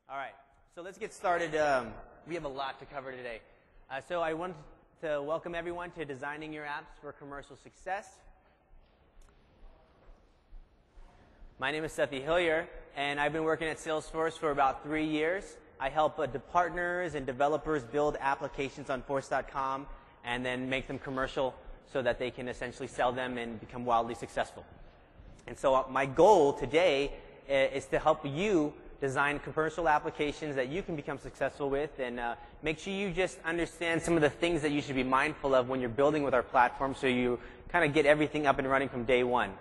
All right, so let's get started. We have a lot to cover today. So I want to welcome everyone to Designing Your Apps for Commercial Success. My name is Sethi Hillier, and I've been working at Salesforce for about 3 years. I help partners and developers build applications on Force.com and then make them commercial so that they can essentially sell them and become wildly successful. And so my goal today is to help you design commercial applications that you can become successful with, and make sure you just understand some of the things that you should be mindful of when you're building with our platform so you kind of get everything up and running from day one.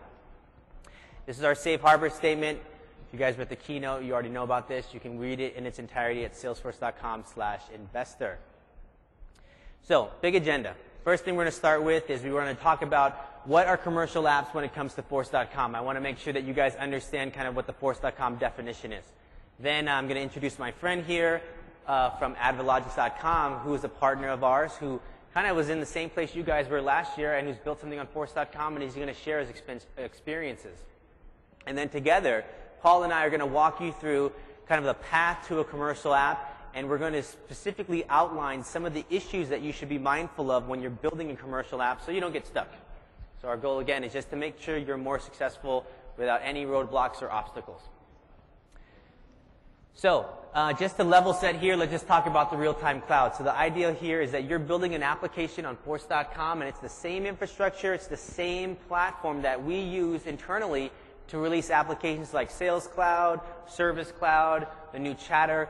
This is our safe harbor statement. If you guys read the keynote, you already know about this. You can read it in its entirety at salesforce.com/investor. So, big agenda. First thing we're going to start with is we're going to talk about what are commercial apps when it comes to Force.com. I want to make sure that you guys understand kind of what the Force.com definition is. Then I'm going to introduce my friend here from Adverlogics.com, who is a partner of ours, who kind of was in the same place you guys were last year and who's built something on Force.com, and he's going to share his experiences. And then together, Paul and I are going to walk you through kind of the path to a commercial app, and we're going to specifically outline some of the issues that you should be mindful of when you're building a commercial app so you don't get stuck. So our goal, again, is just to make sure you're more successful without any roadblocks or obstacles. So just to level set here, let's just talk about the real-time cloud. So the idea here is that you're building an application on Force.com, and it's the same infrastructure, it's the same platform that we use internally to release applications like Sales Cloud, Service Cloud, the new Chatter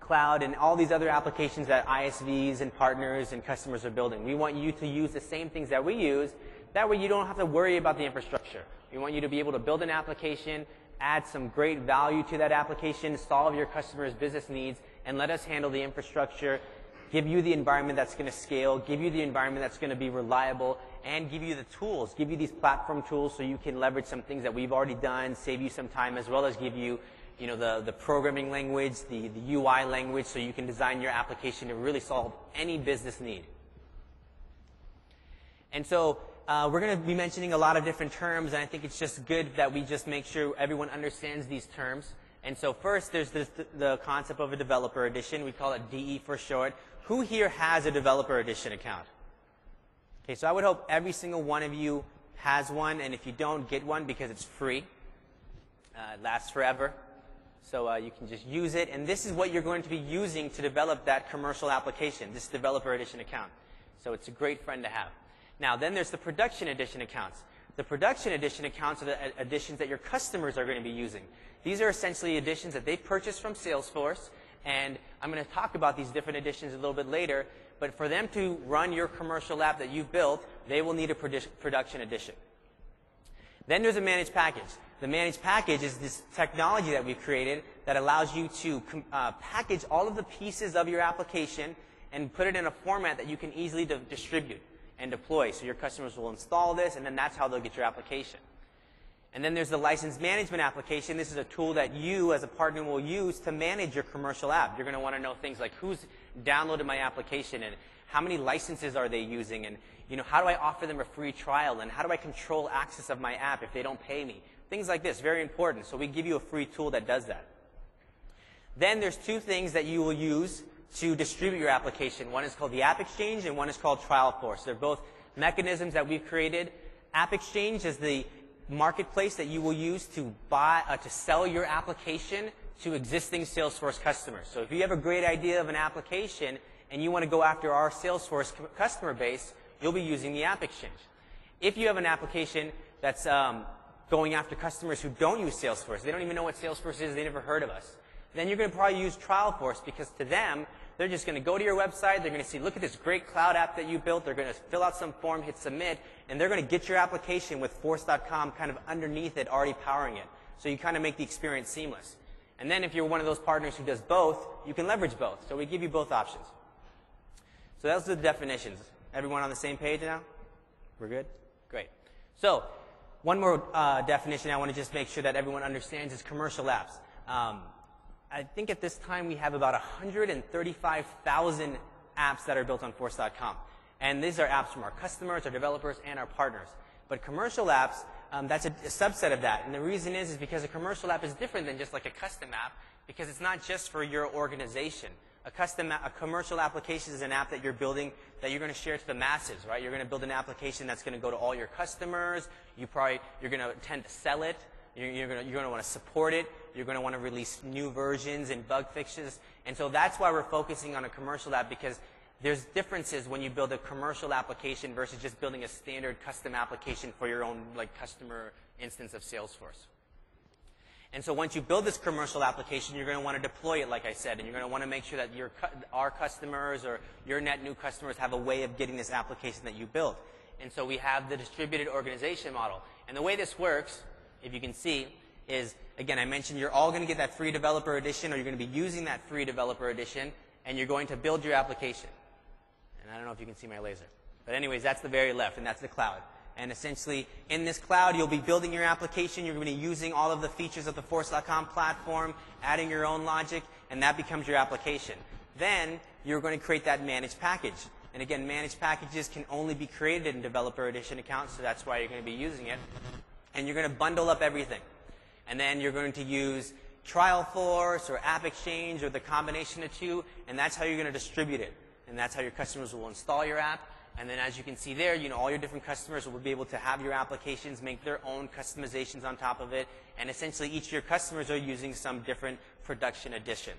Cloud, and all these other applications that ISVs and partners and customers are building. We want you to use the same things that we use. That way you don't have to worry about the infrastructure. We want you to be able to build an application, add some great value to that application, solve your customers' business needs, and let us handle the infrastructure, give you the environment that's going to scale, give you the environment that's going to be reliable, and give you the tools, give you these platform tools so you can leverage some things that we've already done, save you some time, as well as give you, the programming language, the UI language, so you can design your application to really solve any business need. And so we're going to be mentioning a lot of different terms, and I think it's just good that we just make sure everyone understands these terms. And so first, there's the concept of a developer edition. We call it DE for short. Who here has a developer edition account? Okay, so I would hope every single one of you has one, and if you don't, get one because it's free. It lasts forever. So you can just use it, and this is what you're going to be using to develop that commercial application, this developer edition account. So it's a great friend to have. Now, then there's the production edition accounts. The production edition accounts are the editions that your customers are going to be using. These are essentially editions that they purchased from Salesforce, and I'm going to talk about these different editions a little bit later, but for them to run your commercial app that you've built, they will need a production edition. Then there's a managed package. The managed package is this technology that we've created that allows you to package all of the pieces of your application and put it in a format that you can easily distribute and deploy. So your customers will install this, and then that's how they'll get your application. And then there's the license management application. This is a tool that you as a partner will use to manage your commercial app. You're going to want to know things like who's downloaded my application and how many licenses are they using, and how do I offer them a free trial, and how do I control access of my app if they don't pay me. Things like this, very important. So we give you a free tool that does that. Then there's two things that you will use to distribute your application. One is called the App Exchange, and one is called TrialForce. They're both mechanisms that we've created. App Exchange is the marketplace that you will use to sell your application to existing Salesforce customers. So if you have a great idea of an application and you want to go after our Salesforce customer base, you'll be using the App Exchange. If you have an application that's going after customers who don't use Salesforce, they don't even know what Salesforce is, they never heard of us, then you're going to probably use TrialForce, because to them, they're just going to go to your website, they're going to see, look at this great cloud app that you built, they're going to fill out some form, hit submit, and they're going to get your application with Force.com kind of underneath it, already powering it. So you kind of make the experience seamless. And then if you're one of those partners who does both, you can leverage both. So we give you both options. So those are the definitions. Everyone on the same page now? We're good? Great. So one more definition I want to just make sure that everyone understands is commercial apps. I think at this time we have about 135,000 apps that are built on Force.com. And these are apps from our customers, our developers, and our partners. But commercial apps that's a subset of that. And the reason is because a commercial app is different than just like a custom app, because it's not just for your organization. A commercial application is an app that you're building that you're going to share to the masses, right? You're going to build an application that's going to go to all your customers. You're going to intend to sell it. You're going to want to support it. You're going to want to release new versions and bug fixes. And so that's why we're focusing on a commercial app, because there's differences when you build a commercial application versus just building a standard custom application for your own like customer instance of Salesforce. And so once you build this commercial application, you're going to want to deploy it, like I said, and you're going to want to make sure that our customers or your net new customers have a way of getting this application that you built. And so we have the distributed organization model. And the way this works, if you can see, is, again, I mentioned you're all going to get that free developer edition, or you're going to be using that free developer edition, and you're going to build your application. And I don't know if you can see my laser. But anyways, that's the very left, and that's the cloud. And essentially, in this cloud, you'll be building your application. You're going to be using all of the features of the Force.com platform, adding your own logic, and that becomes your application. Then, you're going to create that managed package. And again, managed packages can only be created in Developer Edition accounts, so that's why you're going to be using it. And you're going to bundle up everything. And then you're going to use TrialForce or AppExchange or the combination of two, and that's how you're going to distribute it. And that's how your customers will install your app. And then as you can see there, all your different customers will be able to have your applications, make their own customizations on top of it. And essentially, each of your customers are using some different production edition.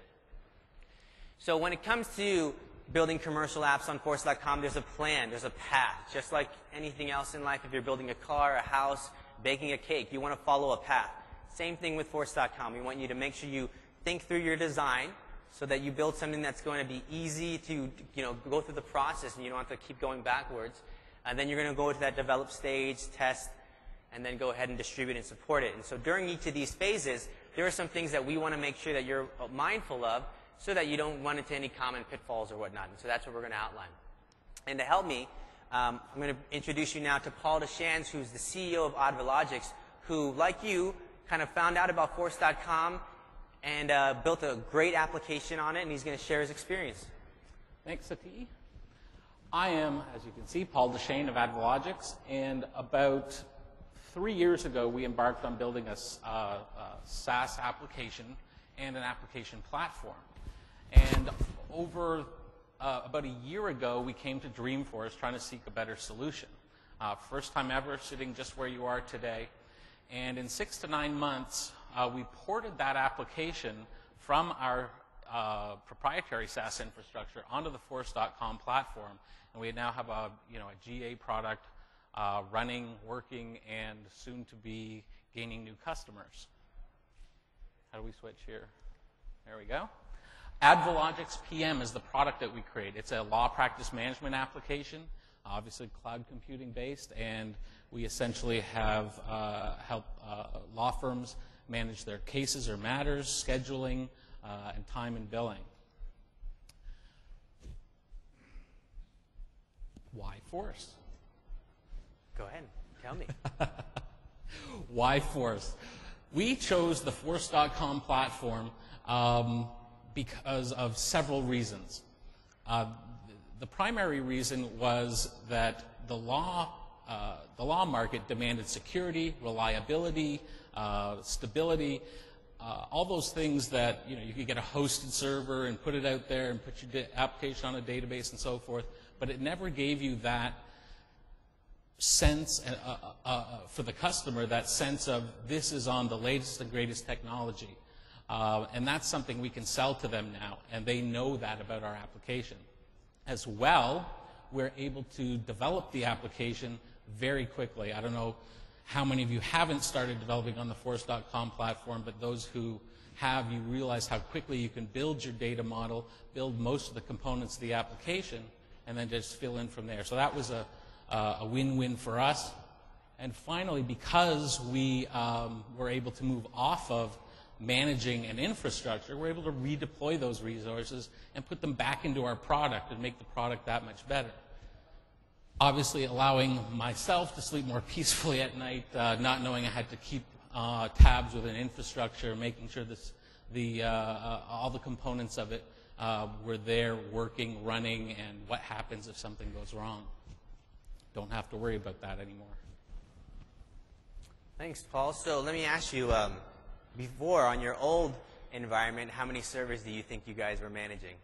So when it comes to building commercial apps on Force.com, there's a plan, there's a path. Just like anything else in life, if you're building a car, a house, baking a cake, you want to follow a path. Same thing with Force.com. We want you to make sure you think through your design, so that you build something that's going to be easy to go through the process, and you don't have to keep going backwards. And then you're going to go to that develop stage, test, and then go ahead and distribute and support it. And so during each of these phases, there are some things that we want to make sure that you're mindful of so that you don't run into any common pitfalls or whatnot. And so that's what we're going to outline. And to help me, I'm going to introduce you now to Paul Deschamps, who's the CEO of Advologics, who, like you, kind of found out about Force.com and built a great application on it, and he's going to share his experience. Thanks, Sati. I am, as you can see, Paul Deschamps of Advologics, and about 3 years ago, we embarked on building a SaaS application and an application platform. And over about a year ago, we came to Dreamforce trying to seek a better solution. First time ever, sitting just where you are today. And in 6 to 9 months, we ported that application from our proprietary SaaS infrastructure onto the Force.com platform, and we now have a GA product running, working, and soon to be gaining new customers. How do we switch here? There we go. Advologics PM is the product that we create. It's a law practice management application, obviously cloud computing based, and we essentially have help law firms manage their cases or matters, scheduling, and time and billing. Why Force? Go ahead, tell me. Why Force? We chose the Force.com platform because of several reasons. The primary reason was that the law market demanded security, reliability, stability, all those things that you could get a hosted server and put it out there and put your application on a database and so forth, but it never gave you that sense for the customer, that sense of this is on the latest and greatest technology. And that's something we can sell to them now, and they know that about our application. As well, we're able to develop the application very quickly. I don't know how many of you haven't started developing on the Force.com platform, but those who have, you realize how quickly you can build your data model, build most of the components of the application, and then just fill in from there. So that was a win-win for us. And finally, because we were able to move off of managing an infrastructure, we're able to redeploy those resources and put them back into our product and make the product that much better. Obviously, allowing myself to sleep more peacefully at night, not knowing I had to keep tabs with an infrastructure, making sure all the components of it were there, working, running, and what happens if something goes wrong. Don't have to worry about that anymore. Thanks, Paul. So let me ask you, before, on your old environment, how many servers do you think you guys were managing?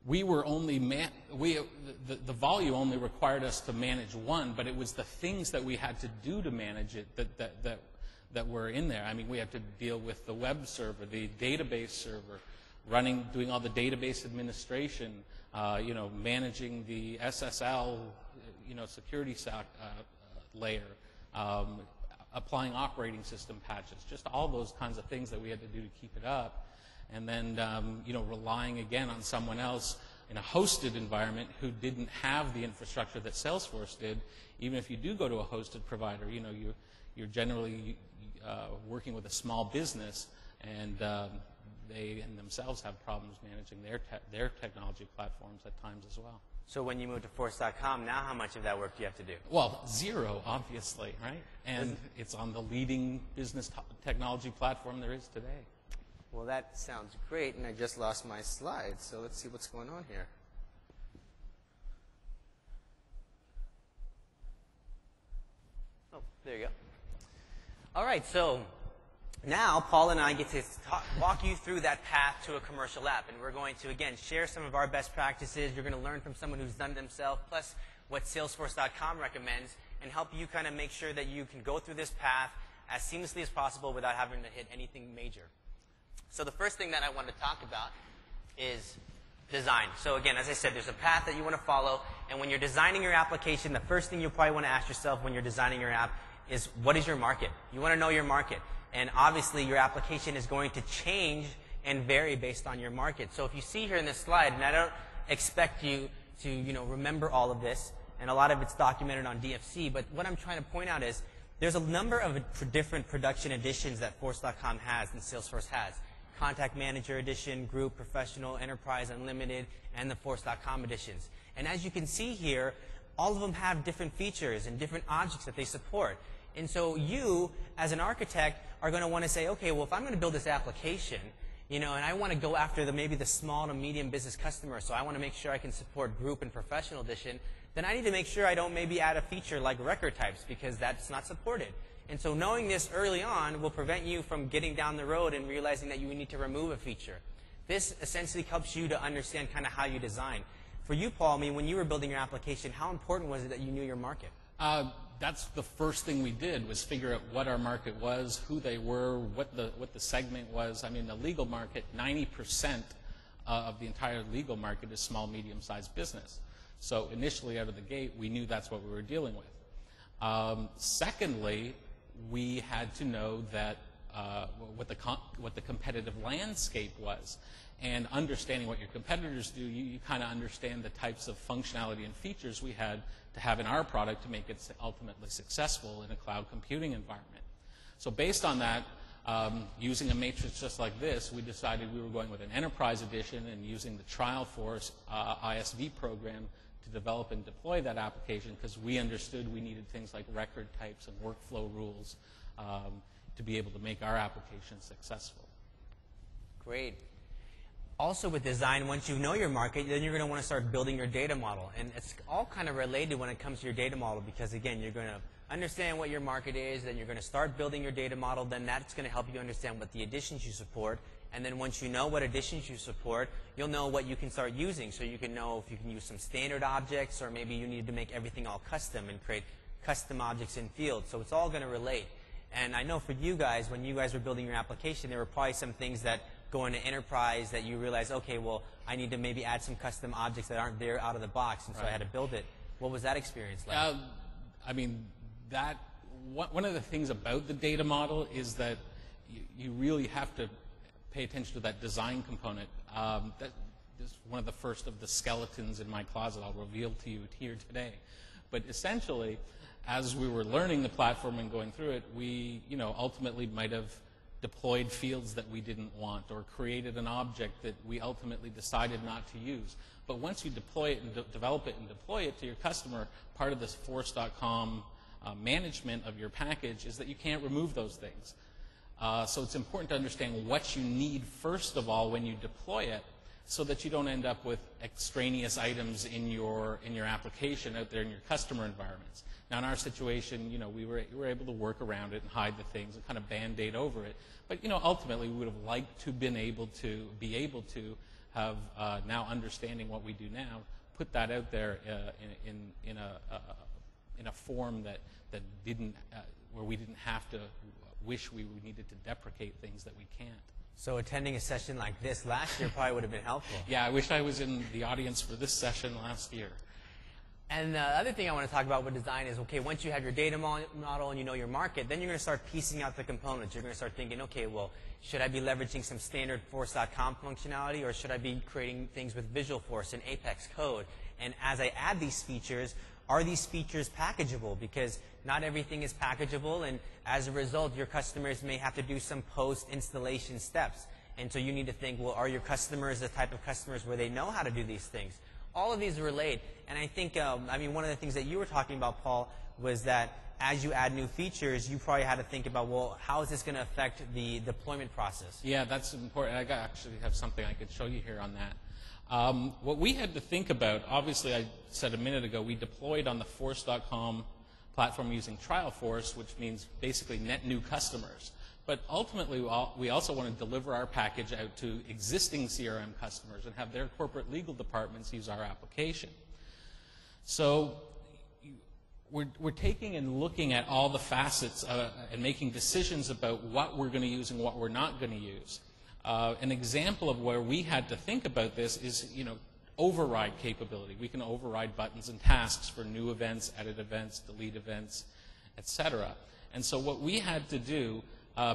We were only the volume only required us to manage one, but it was the things that we had to do to manage it that were in there. I mean, we had to deal with the web server, the database server, doing all the database administration, managing the SSL, security layer, applying operating system patches, just all those kinds of things that we had to do to keep it up. And then, relying again on someone else in a hosted environment who didn't have the infrastructure that Salesforce did. Even if you do go to a hosted provider, you're generally working with a small business, and they in themselves have problems managing their technology platforms at times as well. So when you moved to Force.com, now how much of that work do you have to do? Well, zero, obviously, right? And it's on the leading business technology platform there is today. Well, that sounds great, and I just lost my slide, so let's see what's going on here. Oh, there you go. All right, so now Paul and I get to walk you through that path to a commercial app, and we're going to, again, share some of our best practices. You're going to learn from someone who's done it himself, plus what Salesforce.com recommends, and help you kind of make sure that you can go through this path as seamlessly as possible without having to hit anything major. So the first thing that I want to talk about is design. So again, as I said, there's a path that you want to follow, and when you're designing your application, the first thing you probably want to ask yourself when you're designing your app is, what is your market? You want to know your market. And obviously, your application is going to change and vary based on your market. So if you see here in this slide, and I don't expect you to remember all of this, and a lot of it's documented on DFC, but what I'm trying to point out is there's a number of different production editions that Force.com has and Salesforce has. Contact Manager Edition, Group, Professional, Enterprise, Unlimited, and the Force.com editions. And as you can see here, all of them have different features and different objects that they support. And so you, as an architect, are going to want to say, okay, well, if I'm going to build this application, and I want to go after maybe the small to medium business customer, so I want to make sure I can support Group and Professional Edition, then I need to make sure I don't maybe add a feature like record types, because that's not supported. And so knowing this early on will prevent you from getting down the road and realizing that you need to remove a feature. This essentially helps you to understand kind of how you design. For you, Paul, when you were building your application, how important was it that you knew your market? That's the first thing we did, was figure out what our market was, who they were, what the segment was. I mean, the legal market, 90% of the entire legal market is small, medium-sized business. So initially, out of the gate, we knew that's what we were dealing with. Secondly, we had to know that what the competitive landscape was. And understanding what your competitors do, you kind of understand the types of functionality and features we had to have in our product to make it ultimately successful in a cloud computing environment. So based on that, using a matrix just like this, we decided we were going with an enterprise edition and using the TrialForce ISV program to develop and deploy that application, because we understood we needed things like record types and workflow rules to be able to make our application successful. Great. Also with design, once you know your market, then you're going to want to start building your data model. And it's all kind of related when it comes to your data model, because again, you're going to understand what your market is, then you're going to start building your data model, then that's going to help you understand what the additions you support. And then once you know what additions you support, you'll know what you can start using. So you can know if you can use some standard objects, or maybe you need to make everything all custom and create custom objects in field. So it's all going to relate. And I know for you guys, when you guys were building your application, there were probably some things that go into enterprise that you realize, okay, well, I need to maybe add some custom objects that aren't there out of the box, and so I had to build it. What was that experience like? One of the things about the data model is that you really have to pay attention to that design component. That is one of the first of the skeletons in my closet I'll reveal to you here today. But essentially, as we were learning the platform and going through it, we ultimately might have deployed fields that we didn't want, or created an object that we ultimately decided not to use. But once you deploy it and develop it and deploy it to your customer, part of this Force.com management of your package is that you can't remove those things. So it's important to understand what you need first of all when you deploy it, so that you don't end up with extraneous items in your application out there in your customer environments. Now, in our situation, we were able to work around it and hide the things and kind of Band-Aid over it. But ultimately, we would have liked to be able to have now understanding what we do now, put that out there in a form that didn't where we didn't have to wish we needed to deprecate things that we can't. So attending a session like this last year probably would have been helpful. Yeah, I wish I was in the audience for this session last year. And the other thing I want to talk about with design is, okay, once you have your data model and you know your market, then you're going to start piecing out the components. You're going to start thinking, okay, well, should I be leveraging some standard Force.com functionality, or should I be creating things with Visualforce and Apex code? And as I add these features, are these features packageable? Because not everything is packageable, and as a result, your customers may have to do some post-installation steps. And so you need to think, well, are your customers the type of customers where they know how to do these things? All of these relate. And I think, one of the things that you were talking about, Paul, was that as you add new features, you probably had to think about, well, how is this going to affect the deployment process? Yeah, that's important. I actually have something I could show you here on that. What we had to think about, obviously I said a minute ago, we deployed on the Force.com platform using TrialForce, which means basically net new customers. But ultimately, we also want to deliver our package out to existing CRM customers and have their corporate legal departments use our application. So we're taking and looking at all the facets and making decisions about what we're going to use and what we're not going to use. An example of where we had to think about this is, override capability. We can override buttons and tasks for new events, edit events, delete events, etc. And so what we had to do,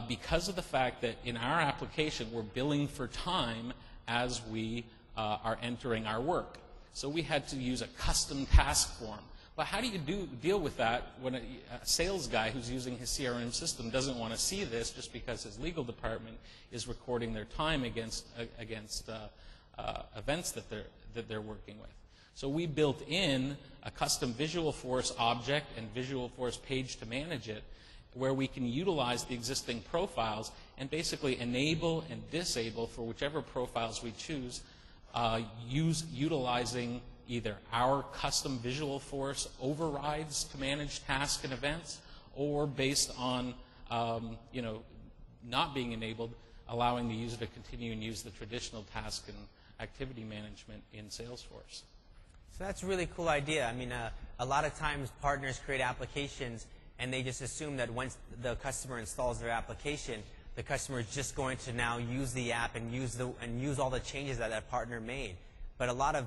because of the fact that in our application we're billing for time as we are entering our work. So we had to use a custom task form. But how do you deal with that when a sales guy who's using his CRM system doesn't want to see this just because his legal department is recording their time against events that they're working with? So we built in a custom Visualforce object and Visualforce page to manage it, where we can utilize the existing profiles and basically enable and disable for whichever profiles we choose, utilizing either our custom Visualforce overrides to manage tasks and events, or based on not being enabled, allowing the user to continue and use the traditional task and activity management in Salesforce. So that's a really cool idea. A lot of times partners create applications and they just assume that once the customer installs their application, the customer is just going to now use the app and use all the changes that partner made. But a lot of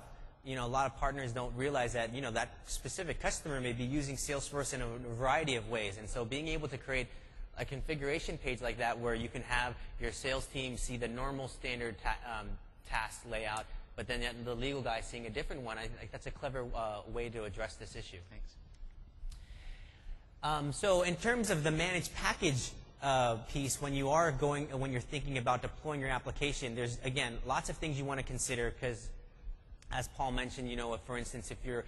partners don't realize that that specific customer may be using Salesforce in a variety of ways. And so being able to create a configuration page like that, where you can have your sales team see the normal standard task layout, but then the legal guy seeing a different one, I think that's a clever way to address this issue. Thanks. So in terms of the managed package piece, when you're thinking about deploying your application, there's, again, lots of things you want to consider, because as Paul mentioned, for instance, if you're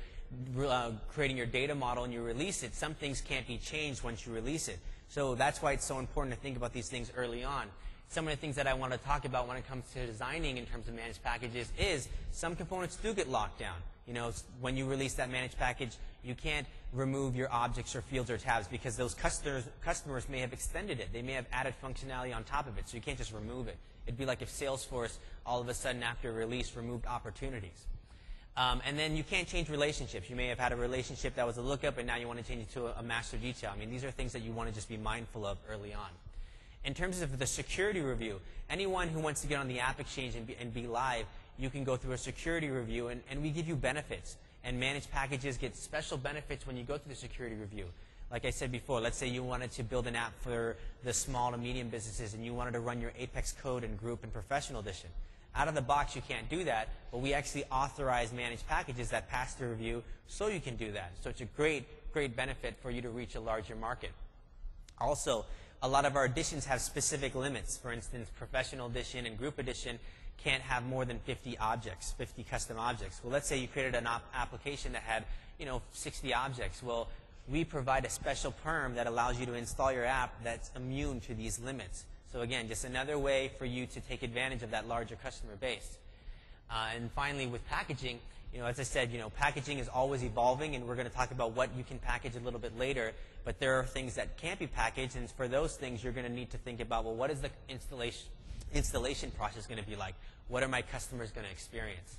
creating your data model and you release it, some things can't be changed once you release it. So that's why it's so important to think about these things early on. Some of the things that I want to talk about when it comes to designing in terms of managed packages is some components do get locked down. When you release that managed package, you can't remove your objects or fields or tabs because those customers may have extended it. They may have added functionality on top of it, so you can't just remove it. It'd be like if Salesforce all of a sudden after a release removed opportunities. And then you can't change relationships. You may have had a relationship that was a lookup and now you want to change it to a master detail. These are things that you want to just be mindful of early on. In terms of the security review, anyone who wants to get on the App Exchange and be live, you can go through a security review, and we give you benefits. And managed packages get special benefits when you go through the security review. Like I said before, let's say you wanted to build an app for the small to medium businesses and you wanted to run your Apex code and group and professional edition. Out of the box, you can't do that, but we actually authorize managed packages that pass the review so you can do that. So it's a great, great benefit for you to reach a larger market. Also, a lot of our editions have specific limits. For instance, professional edition and group edition can't have more than 50 objects, 50 custom objects. Well, let's say you created an application that had 60 objects. Well, we provide a special perm that allows you to install your app that's immune to these limits. So again, just another way for you to take advantage of that larger customer base. And finally, with packaging, as I said, packaging is always evolving, and we're going to talk about what you can package a little bit later. But there are things that can't be packaged, and for those things, you're going to need to think about, well, what is the installation process going to be like? What are my customers going to experience?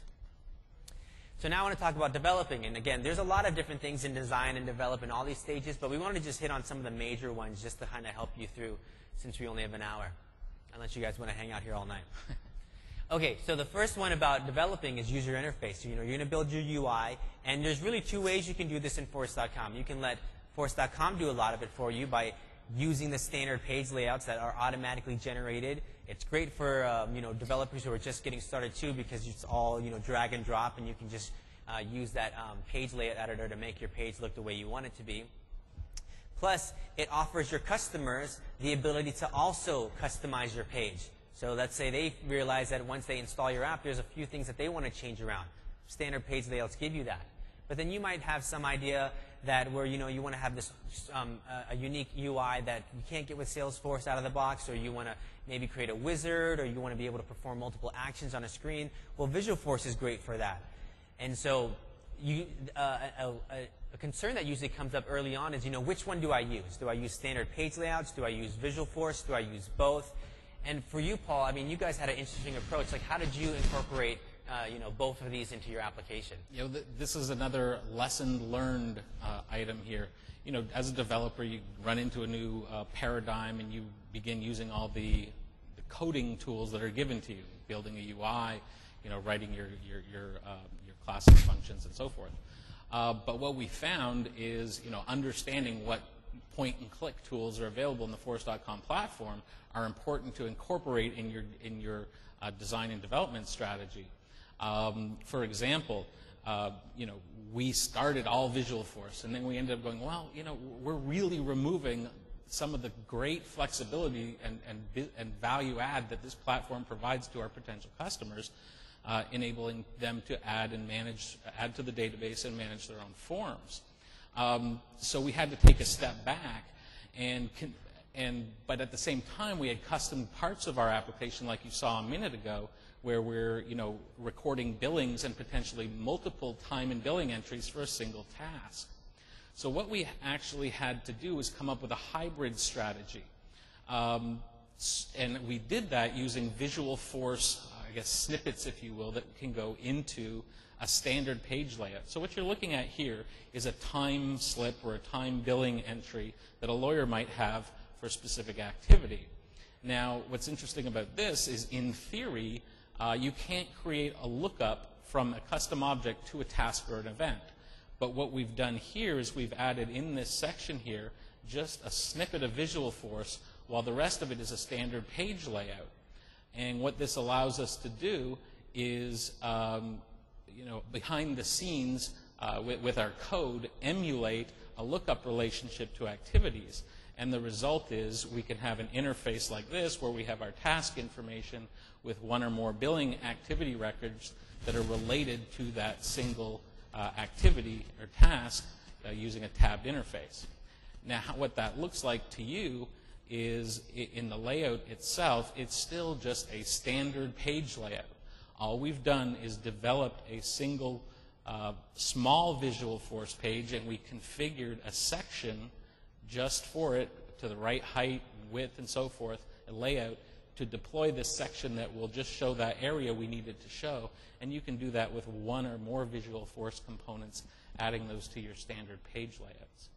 So now I want to talk about developing. And again, there's a lot of different things in design and develop in all these stages, but we wanted to just hit on some of the major ones just to kind of help you through, since we only have an hour, unless you guys want to hang out here all night. Okay, so the first one about developing is user interface. So, you're going to build your UI, and there's really two ways you can do this in Force.com. You can let Force.com do a lot of it for you by using the standard page layouts that are automatically generated. It's great for developers who are just getting started too, because it's all drag and drop, and you can just use that page layout editor to make your page look the way you want it to be. Plus, it offers your customers the ability to also customize your page. So let's say they realize that once they install your app, there's a few things that they want to change around. Standard page layouts give you that. But then you might have some idea that where you want to have this a unique UI that you can't get with Salesforce out of the box, or you want to maybe create a wizard, or you want to be able to perform multiple actions on a screen. Well, Visualforce is great for that. And so a concern that usually comes up early on is, which one do I use? Do I use standard page layouts? Do I use Visualforce? Do I use both? And for you, Paul, I mean, you guys had an interesting approach. Like, how did you incorporate both of these into your application? This is another lesson learned item here. As a developer, you run into a new paradigm, and you begin using all the coding tools that are given to you, building a UI, writing your classes, functions, and so forth. But what we found is, understanding what point-and-click tools are available in the Force.com platform are important to incorporate in your design and development strategy. For example, we started all Visualforce, and then we ended up going, well, we're really removing some of the great flexibility and value add that this platform provides to our potential customers, enabling them to add to the database and manage their own forms. So we had to take a step back, but at the same time, we had custom parts of our application, like you saw a minute ago, where we're recording billings and potentially multiple time and billing entries for a single task. So what we actually had to do was come up with a hybrid strategy, and we did that using Visualforce, snippets, if you will, that can go into a standard page layout. So what you're looking at here is a time slip or a time billing entry that a lawyer might have for a specific activity. Now, what's interesting about this is, in theory, you can't create a lookup from a custom object to a task or an event. But what we've done here is we've added in this section here just a snippet of Visualforce, while the rest of it is a standard page layout. And what this allows us to do is, behind the scenes with our code, emulate a lookup relationship to activities. And the result is we can have an interface like this, where we have our task information with one or more billing activity records that are related to that single activity or task using a tabbed interface. Now, what that looks like to you is, in the layout itself, it's still just a standard page layout. All we've done is developed a single small Visualforce page, and we configured a section just for it, to the right height, width, and so forth, a layout, to deploy this section that will just show that area we needed to show. And you can do that with one or more Visualforce components, adding those to your standard page layouts.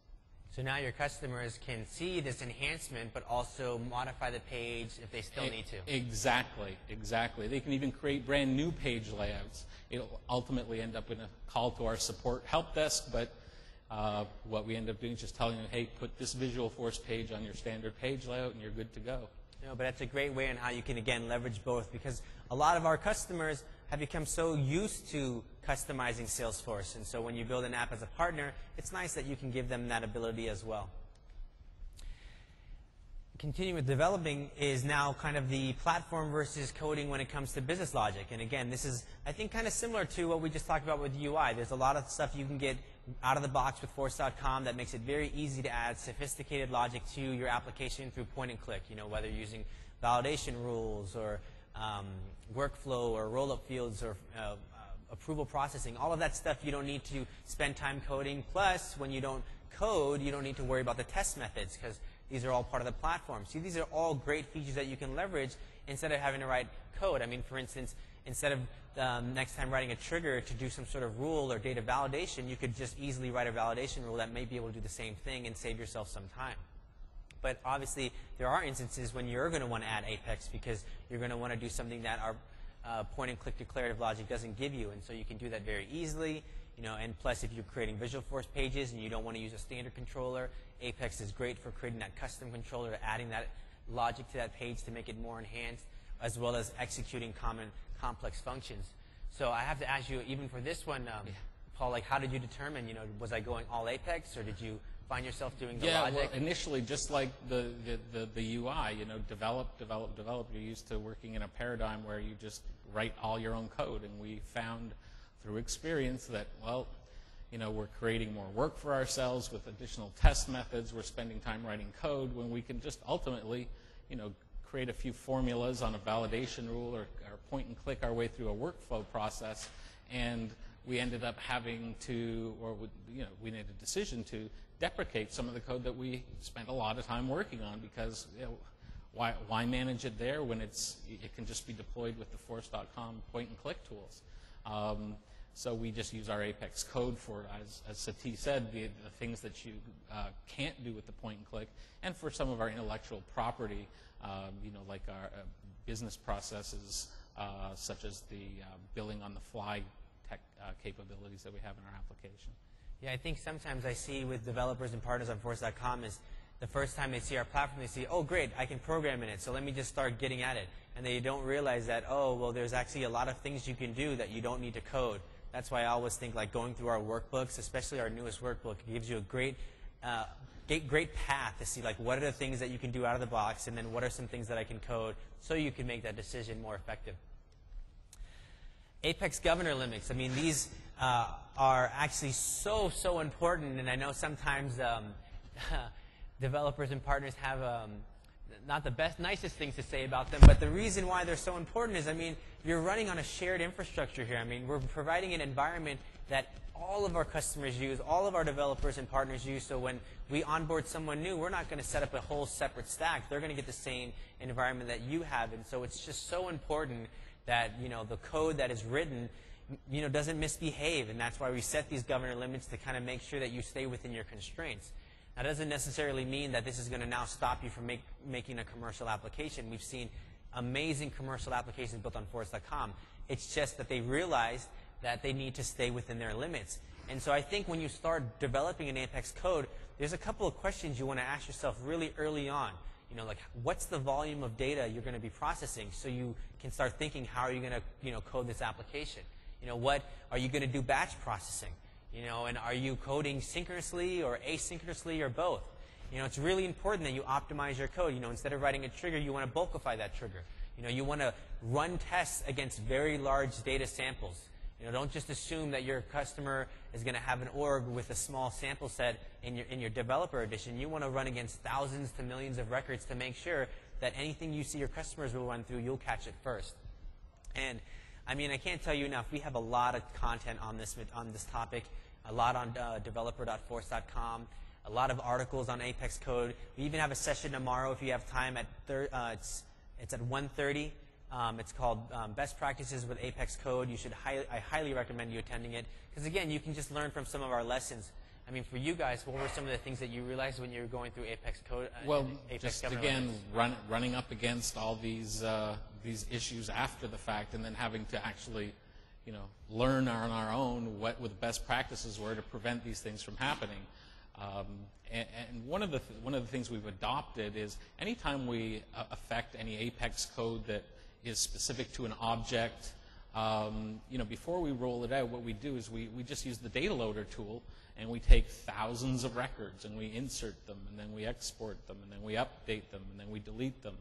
So now your customers can see this enhancement, but also modify the page if they still need to. Exactly, exactly. They can even create brand new page layouts. It'll ultimately end up in a call to our support help desk, but what we end up doing is just telling them, hey, put this Visualforce page on your standard page layout, and you're good to go. No, but that's a great way on how you can, again, leverage both, because a lot of our customers have become so used to customizing Salesforce. And so when you build an app as a partner, it's nice that you can give them that ability as well. Continuing with developing is now kind of the platform versus coding when it comes to business logic. And again, this is, I think, kind of similar to what we just talked about with UI. There's a lot of stuff you can get out of the box with Force.com that makes it very easy to add sophisticated logic to your application through point and click, whether you're using validation rules or workflow or roll-up fields or approval processing. All of that stuff you don't need to spend time coding. Plus, when you don't code, you don't need to worry about the test methods because these are all part of the platform. See, these are all great features that you can leverage instead of having to write code. I mean, for instance, instead of next time writing a trigger to do some sort of rule or data validation, you could just easily write a validation rule that may be able to do the same thing and save yourself some time. But obviously, there are instances when you're going to want to add Apex because you're going to want to do something that our point-and-click declarative logic doesn't give you, and so you can do that very easily. And plus, if you're creating Visualforce pages and you don't want to use a standard controller, Apex is great for creating that custom controller, adding that logic to that page to make it more enhanced, as well as executing complex functions. So I have to ask you, even for this one, Paul, like, how did you determine? Was I going all Apex, or did you find yourself doing the logic? Well, initially, just like the UI, develop. You're used to working in a paradigm where you just write all your own code, and we found through experience that, well, we're creating more work for ourselves with additional test methods. We're spending time writing code when we can just ultimately, create a few formulas on a validation rule or point and click our way through a workflow process. And we ended up having to, or we made a decision to deprecate some of the code that we spent a lot of time working on because why manage it there when it can just be deployed with the Force.com point and click tools. So we just use our Apex code for, as Sati said, the things that you can't do with the point and click, and for some of our intellectual property, like our business processes, such as the billing on the fly tech capabilities that we have in our application. Yeah, I think sometimes I see with developers and partners on Force.com is the first time they see our platform, they see, oh, great, I can program in it, so let me just start getting at it. And they don't realize that, oh, well, there's actually a lot of things you can do that you don't need to code. That's why I always think like going through our workbooks, especially our newest workbook, it gives you a great path to see like what are the things that you can do out of the box, and then what are some things that I can code so you can make that decision more effective. Apex governor limits. I mean, these are actually so important, and I know sometimes developers and partners have not the nicest things to say about them, but the reason why they're so important is, I mean, you're running on a shared infrastructure here. I mean, we're providing an environment that all of our customers use, all of our developers and partners use, so when we onboard someone new, we're not going to set up a whole separate stack. They're going to get the same environment that you have, and so it's just so important that, the code that is written, doesn't misbehave, and that's why we set these governor limits to kind of make sure that you stay within your constraints. That doesn't necessarily mean that this is going to now stop you from making a commercial application. We've seen amazing commercial applications built on Force.com. It's just that they realized that they need to stay within their limits. And so I think when you start developing an Apex code, there's a couple of questions you want to ask yourself really early on. Like what's the volume of data you're going to be processing, so you can start thinking how are you going to, code this application. What are you going to do batch processing? And are you coding synchronously or asynchronously or both? It's really important that you optimize your code. Instead of writing a trigger, you want to bulkify that trigger. You want to run tests against very large data samples. Don't just assume that your customer is going to have an org with a small sample set in your developer edition. You want to run against thousands to millions of records to make sure that anything you see your customers will run through, you'll catch it first. And I mean, I can't tell you enough. We have a lot of content on this topic, a lot on developer.force.com, a lot of articles on Apex code. We even have a session tomorrow if you have time at it's at 1:30. It's called Best Practices with Apex Code. I highly recommend you attending it because again, you can just learn from some of our lessons. I mean, for you guys, what were some of the things that you realized when you were going through Apex Code? Well, Apex just again, running up against all these issues after the fact, and then having to actually, learn on our own what the best practices were to prevent these things from happening. And one of the things we've adopted is anytime we affect any Apex code that is specific to an object, before we roll it out, what we do is we just use the data loader tool, and we take thousands of records and we insert them, and then we export them, and then we update them, and then we delete them,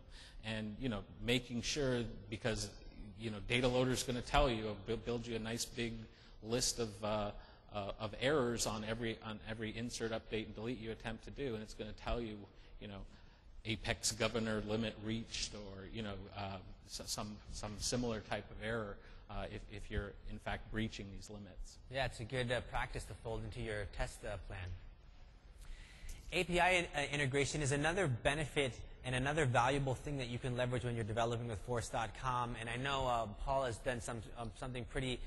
and making sure, because data loader is going to tell you, build you a nice big list of errors on every insert, update, and delete you attempt to do, and it's going to tell you, apex governor limit reached, or some similar type of error if you're in fact breaching these limits. Yeah, it's a good practice to fold into your test plan. API integration is another benefit and another valuable thing that you can leverage when you're developing with Force.com. And I know Paul has done something pretty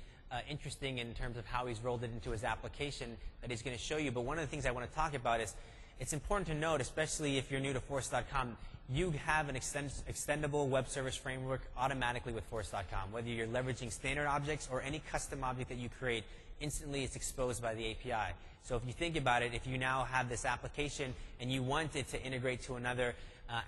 interesting in terms of how he's rolled it into his application that he's going to show you. But one of the things I want to talk about is it's important to note, especially if you're new to Force.com, you have an extendable web service framework automatically with Force.com. Whether you're leveraging standard objects or any custom object that you create, instantly it's exposed by the API. So if you think about it, if you now have this application and you want it to integrate to another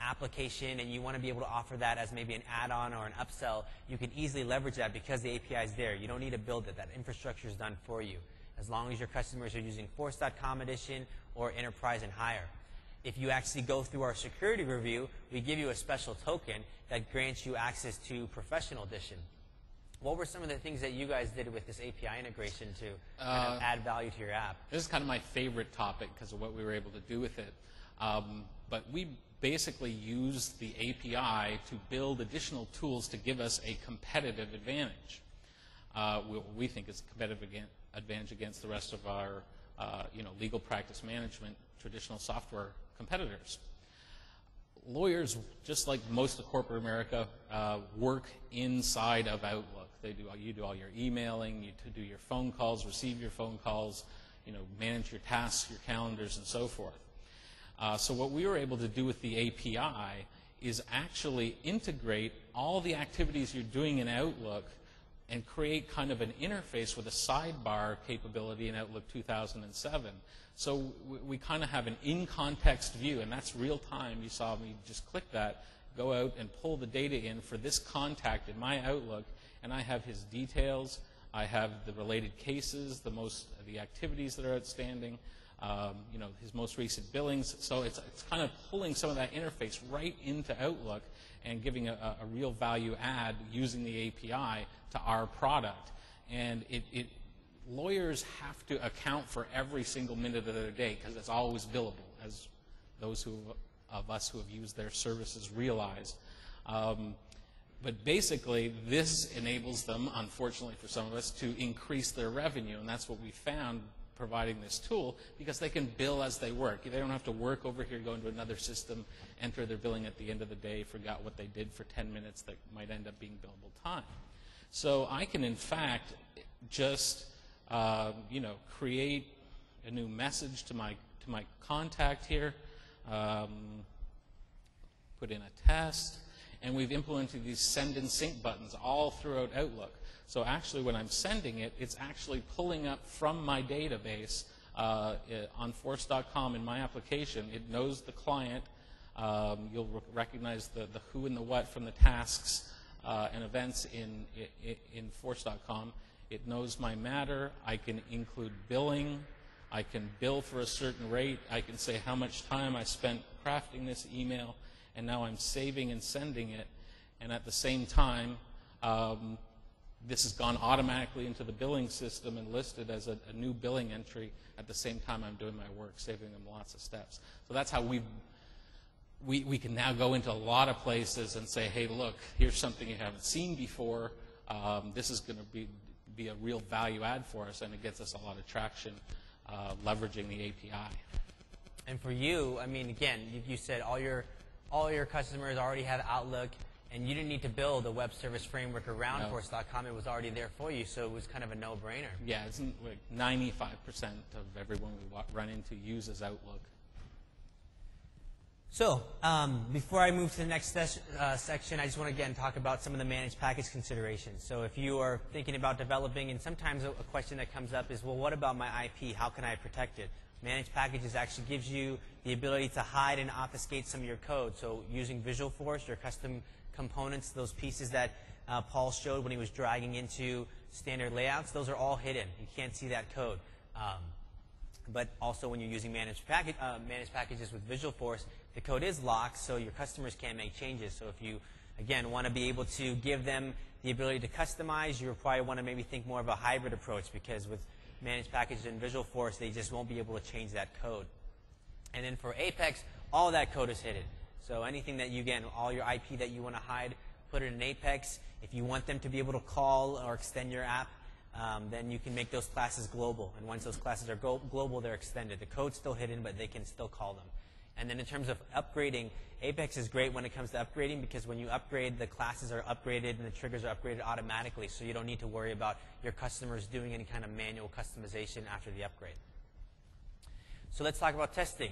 application and you want to be able to offer that as maybe an add-on or an upsell, you can easily leverage that because the API is there. You don't need to build it. That infrastructure is done for you, as long as your customers are using Force.com Edition or Enterprise and higher. If you actually go through our security review, we give you a special token that grants you access to Professional Edition. What were some of the things that you guys did with this API integration to kind of add value to your app? This is kind of my favorite topic because of what we were able to do with it. But we basically used the API to build additional tools to give us a competitive advantage. We think it's a competitive advantage against the rest of our legal practice management traditional software competitors. Lawyers, just like most of corporate America, work inside of Outlook. You do all your emailing, you do your phone calls, receive your phone calls, manage your tasks, your calendars, and so forth. So what we were able to do with the API is actually integrate all the activities you're doing in Outlook and create kind of an interface with a sidebar capability in Outlook 2007. So we kind of have an in-context view, and that's real time. You saw me just click that, go out and pull the data in for this contact in my Outlook, and I have his details, I have the related cases, the activities that are outstanding, his most recent billings. So it's kind of pulling some of that interface right into Outlook and giving a real value add using the API to our product. And lawyers have to account for every single minute of their day because it's always billable, as those of us who have used their services realize. But basically, this enables them, unfortunately for some of us, to increase their revenue, and that's what we found providing this tool, because they can bill as they work. They don't have to work over here, go into another system, enter their billing at the end of the day, forgot what they did for 10 minutes that might end up being billable time. So I can, in fact, just create a new message to my contact here, put in a test, and we've implemented these send and sync buttons all throughout Outlook. So actually when I'm sending it, it's actually pulling up from my database on Force.com in my application. It knows the client. You'll recognize the who and the what from the tasks and events in Force.com. It knows my matter. I can include billing. I can bill for a certain rate. I can say how much time I spent crafting this email, and now I'm saving and sending it. And at the same time, this has gone automatically into the billing system and listed as a new billing entry at the same time I'm doing my work, saving them lots of steps. So that's how we can now go into a lot of places and say, hey, look, here's something you haven't seen before. This is going to be a real value add for us, and it gets us a lot of traction leveraging the API. And for you, I mean, again, you said all your customers already have Outlook, and you didn't need to build a web service framework around Force.com. It was already there for you, so it was kind of a no-brainer. Yeah, it's like 95% of everyone we run into uses Outlook. So before I move to the next section, I just want to again talk about some of the managed package considerations. So if you are thinking about developing, and sometimes a question that comes up is, well, what about my IP? How can I protect it? Managed packages actually gives you the ability to hide and obfuscate some of your code. So using Visualforce, your custom components, those pieces that Paul showed when he was dragging into standard layouts, those are all hidden. You can't see that code. But also when you're using managed packages with Visualforce, the code is locked, so your customers can't make changes. So if you, again, want to be able to give them the ability to customize, you probably want to maybe think more of a hybrid approach, because with managed packages in Visualforce, they just won't be able to change that code. And then for Apex, all that code is hidden. So anything that you, again, all your IP that you want to hide, put it in Apex. If you want them to be able to call or extend your app, then you can make those classes global. And once those classes are global, they're extended. The code's still hidden, but they can still call them. And then in terms of upgrading, Apex is great when it comes to upgrading, because when you upgrade, the classes are upgraded and the triggers are upgraded automatically, so you don't need to worry about your customers doing any kind of manual customization after the upgrade. So let's talk about testing.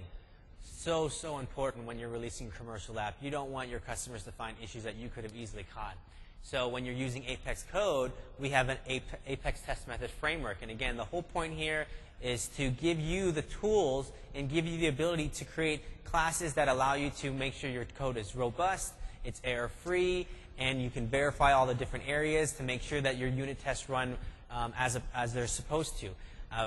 So important when you're releasing a commercial app. You don't want your customers to find issues that you could have easily caught. So when you're using Apex code, we have an Apex test method framework. And again, the whole point here is to give you the tools and give you the ability to create classes that allow you to make sure your code is robust, it's error-free, and you can verify all the different areas to make sure that your unit tests run as they're supposed to.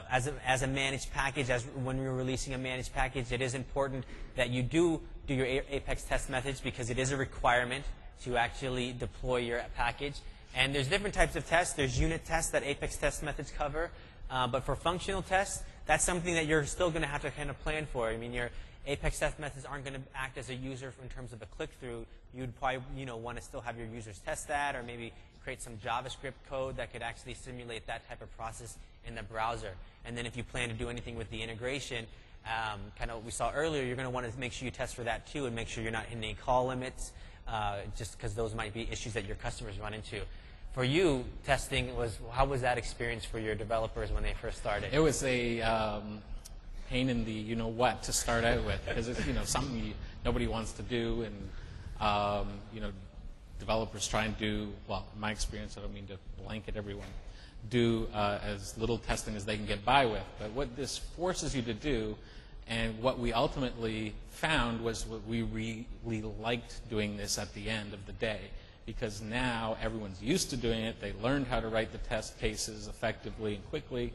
As a managed package, when we're releasing a managed package, it is important that you do your Apex test methods, because it is a requirement to actually deploy your package. And there's different types of tests. There's unit tests that Apex test methods cover. But for functional tests, that's something that you're still going to have to kind of plan for. I mean, your Apex test methods aren't going to act as a user in terms of a click-through. You'd probably want to still have your users test that, or maybe create some JavaScript code that could actually simulate that type of process in the browser. And then if you plan to do anything with the integration, kind of what we saw earlier, you're going to want to make sure you test for that too, and make sure you're not hitting any call limits, just because those might be issues that your customers run into. For you, testing how was that experience for your developers when they first started? It was a pain in the you-know-what to start out with, because it's something nobody wants to do, and developers try and do, well, in my experience, I don't mean to blanket everyone, do as little testing as they can get by with. But what this forces you to do, and what we ultimately found, was what we really liked doing this at the end of the day, because now everyone's used to doing it. They learned how to write the test cases effectively and quickly.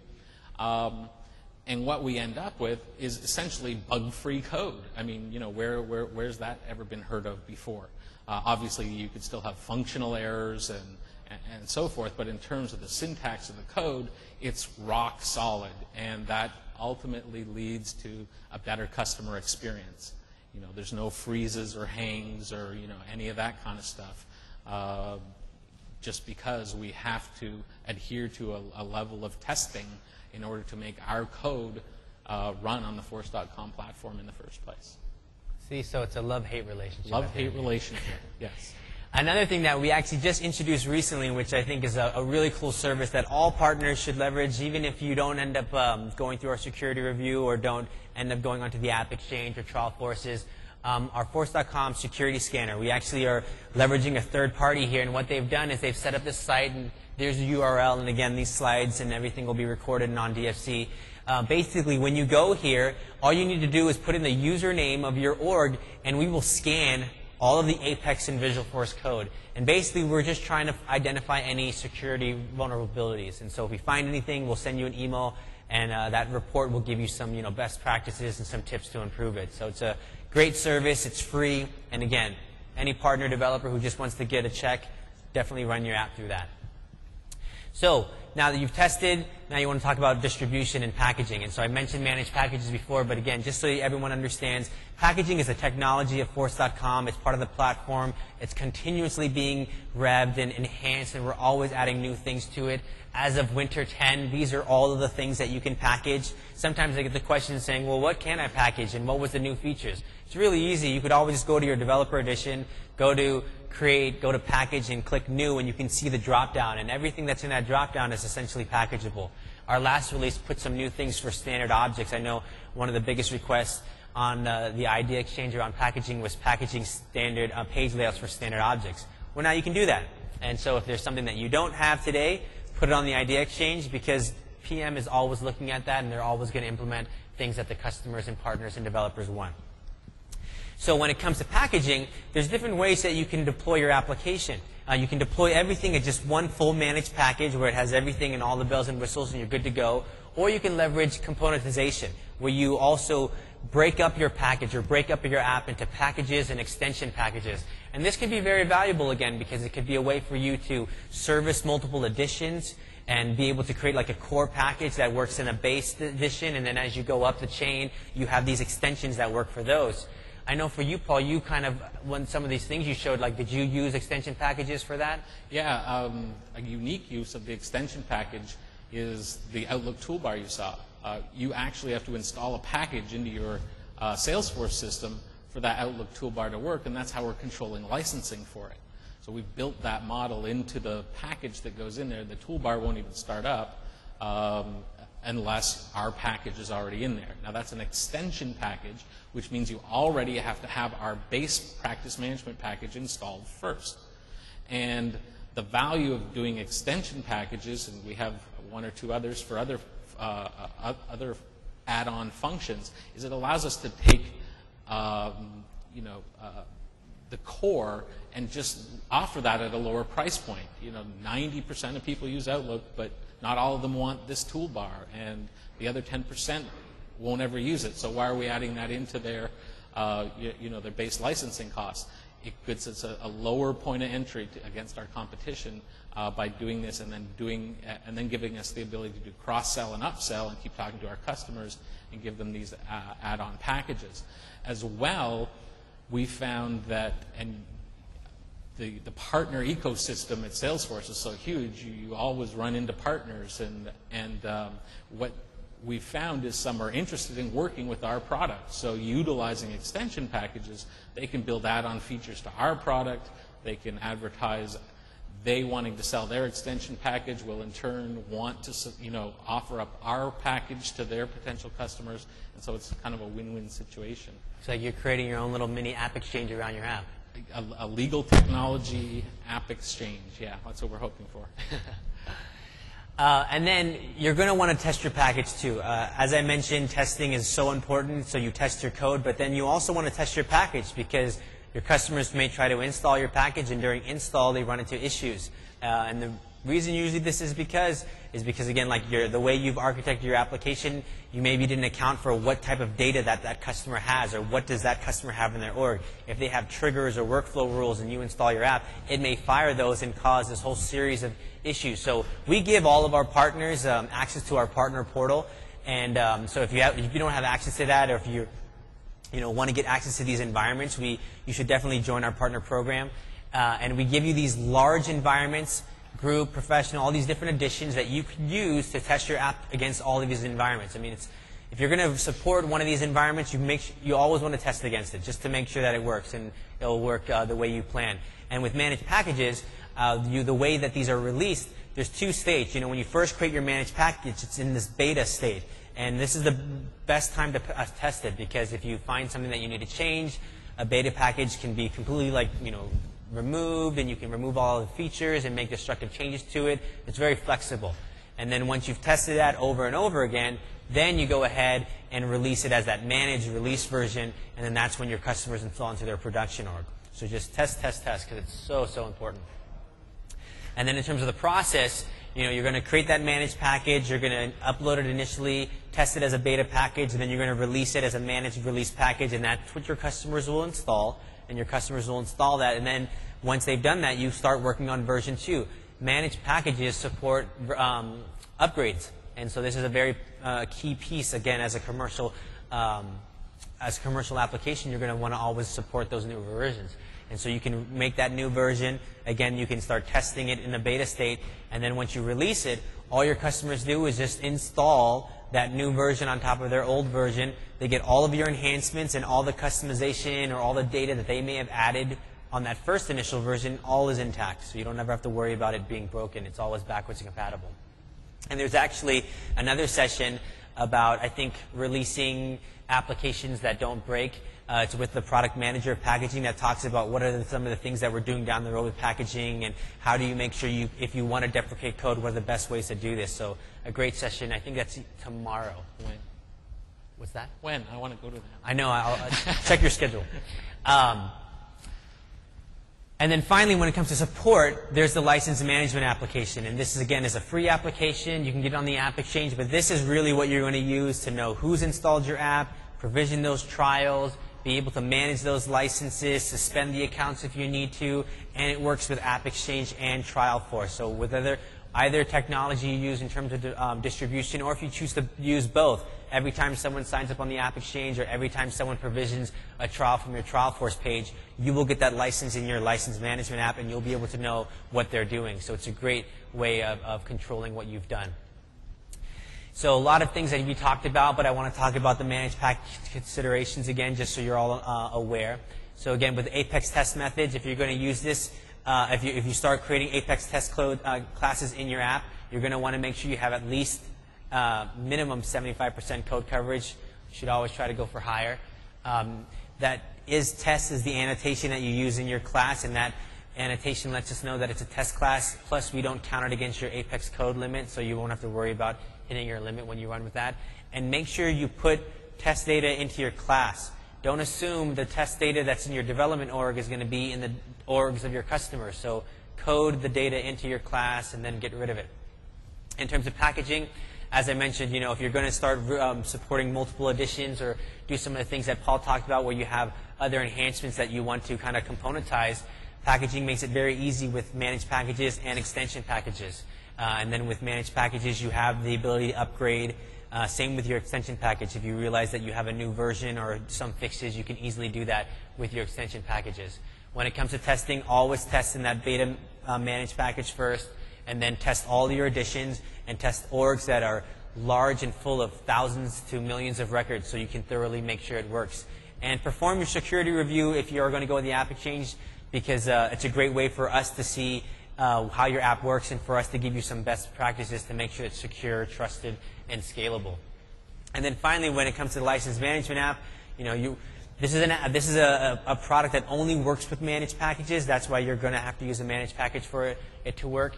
And what we end up with is essentially bug-free code. I mean, where's that ever been heard of before? Obviously, you could still have functional errors and so forth, but in terms of the syntax of the code, it's rock solid, and that ultimately leads to a better customer experience. There's no freezes or hangs or any of that kind of stuff, just because we have to adhere to a level of testing in order to make our code run on the Force.com platform in the first place. See, so it's a love-hate relationship. Love-hate relationship, yes. Another thing that we actually just introduced recently, which I think is a really cool service that all partners should leverage, even if you don't end up going through our security review or don't end up going onto the App Exchange or Trial Forces, our Force.com security scanner. We actually are leveraging a third party here, and what they've done is they've set up this site, and there's a URL, and again, these slides and everything will be recorded and on DFC. Basically, when you go here, all you need to do is put in the username of your org, and we will scan all of the Apex and Visualforce code. And basically, we're just trying to identify any security vulnerabilities. And so if we find anything, we'll send you an email, and that report will give you some best practices and some tips to improve it. So it's a great service. It's free. And again, any partner developer who just wants to get a check, definitely run your app through that. So now that you've tested, now you want to talk about distribution and packaging. And so I mentioned managed packages before, but again, just so everyone understands, packaging is a technology of Force.com. It's part of the platform. It's continuously being revved and enhanced, and we're always adding new things to it. As of Winter 10, these are all of the things that you can package. Sometimes I get the question saying, well, what can I package, and what was the new features? It's really easy. You could always just go to your developer edition, go to create, go to package, and click new, and you can see the drop-down. And everything that's in that drop-down is essentially packageable. Our last release put some new things for standard objects. I know one of the biggest requests on the Idea Exchange around packaging was packaging standard page layouts for standard objects. Well, now you can do that. And so if there's something that you don't have today, put it on the Idea Exchange, because PM is always looking at that, and they're always going to implement things that the customers and partners and developers want. So when it comes to packaging, there's different ways that you can deploy your application. You can deploy everything in just one full managed package where it has everything and all the bells and whistles and you're good to go. Or you can leverage componentization, where you also break up your package or break up your app into packages and extension packages. And this can be very valuable, again, because it could be a way for you to service multiple editions and be able to create like a core package that works in a base edition, and then as you go up the chain, you have these extensions that work for those. I know for you, Paul, you kind of, when some of these things you showed, like, did you use extension packages for that? Yeah, a unique use of the extension package is the Outlook toolbar you saw. You actually have to install a package into your Salesforce system for that Outlook toolbar to work, and that's how we're controlling licensing for it. So we've built that model into the package that goes in there. The toolbar won't even start up unless our package is already in there. Now that's an extension package, which means you already have to have our base practice management package installed first. And the value of doing extension packages, and we have one or two others for other add-on functions, is it allows us to take the core and just offer that at a lower price point. 90% of people use Outlook, but not all of them want this toolbar, and the other 10% won't ever use it. So why are we adding that into their, their base licensing costs? It gives us a lower point of entry against our competition by doing this, and then giving us the ability to do cross-sell and upsell and keep talking to our customers and give them these add-on packages. As well, we found that, and the partner ecosystem at Salesforce is so huge, you always run into partners, and what we found is some are interested in working with our product. So utilizing extension packages, they can build add-on features to our product, they can advertise they wanting to sell their extension package will in turn want to offer up our package to their potential customers, and so it's kind of a win-win situation. It's like you're creating your own little mini app exchange around your app. A legal technology app exchange, yeah, that's what we're hoping for. And then you're going to want to test your package too. As I mentioned, testing is so important, so you test your code, but then you also want to test your package because your customers may try to install your package, and during install they run into issues. And the reason usually this is because again, like the way you've architected your application, you maybe didn't account for what type of data that customer has, or what does that customer have in their org. If they have triggers or workflow rules and you install your app, it may fire those and cause this whole series of issues. So we give all of our partners access to our partner portal, and so if you don't have access to that, or if you want to get access to these environments, you should definitely join our partner program. And we give you these large environments, group, professional, all these different editions that you can use to test your app against all of these environments. I mean, if you're going to support one of these environments, you always want to test against it just to make sure that it works and it'll work the way you plan. And with managed packages, the way that these are released, there's two states. When you first create your managed package, it's in this beta state. And this is the best time to test it, because if you find something that you need to change, a beta package can be completely removed, and you can remove all the features and make destructive changes to it. It's very flexible. And then once you've tested that over and over again, then you go ahead and release it as that managed release version, and then that's when your customers install into their production org. So just test, because it's so, so important. And then in terms of the process, you're going to create that managed package, you're going to upload it initially, test it as a beta package, and then you're going to release it as a managed release package, and that's what your customers will install, and your customers will install that. And then once they've done that, you start working on version 2. Managed packages support upgrades, and so this is a very key piece. Again, as a commercial application, you're going to want to always support those new versions. And so you can make that new version. Again, you can start testing it in the beta state. And then once you release it, all your customers do is just install that new version on top of their old version. They get all of your enhancements and all the customization or all the data that they may have added on that first initial version, all is intact. So you don't ever have to worry about it being broken. It's always backwards compatible. And there's actually another session about, I think, releasing applications that don't break. It's with the product manager of packaging that talks about what are some of the things that we're doing down the road with packaging, and how do you make sure if you want to deprecate code, what are the best ways to do this. So a great session. I think that's tomorrow. When? What's that? When? I want to go to that. I know. I'll check your schedule. And then finally, when it comes to support, there's the license management application. And this, again, is a free application. You can get it on the App Exchange, but this is really what you're going to use to know who's installed your app, provision those trials, be able to manage those licenses, suspend the accounts if you need to, and it works with AppExchange and TrialForce. So with either technology you use in terms of distribution, or if you choose to use both, every time someone signs up on the AppExchange or every time someone provisions a trial from your TrialForce page, you will get that license in your license management app, and you'll be able to know what they're doing. So it's a great way of controlling what you've done. So a lot of things that we talked about, but I want to talk about the managed package considerations again, just so you're all aware. So again, with Apex test methods, if you're going to use this, if you start creating Apex test classes in your app, you're going to want to make sure you have at least minimum 75% code coverage. You should always try to go for higher. That test is the annotation that you use in your class, and that annotation lets us know that it's a test class. Plus, we don't count it against your Apex code limit, so you won't have to worry about hitting your limit when you run with that. And make sure you put test data into your class. Don't assume the test data that's in your development org is going to be in the orgs of your customers. So code the data into your class and then get rid of it. In terms of packaging, as I mentioned, if you're going to start supporting multiple editions or do some of the things that Paul talked about where you have other enhancements that you want to kind of componentize, packaging makes it very easy with managed packages and extension packages. And then with managed packages, you have the ability to upgrade. Same with your extension package. If you realize that you have a new version or some fixes, you can easily do that with your extension packages. When it comes to testing, always test in that beta managed package first, and then test all your additions and test orgs that are large and full of thousands to millions of records so you can thoroughly make sure it works. And perform your security review if you are going to go with the AppExchange, because it's a great way for us to see how your app works and for us to give you some best practices to make sure it's secure, trusted, and scalable. And then finally, when it comes to the license management app, this is a product that only works with managed packages. That's why you're going to have to use a managed package for it to work.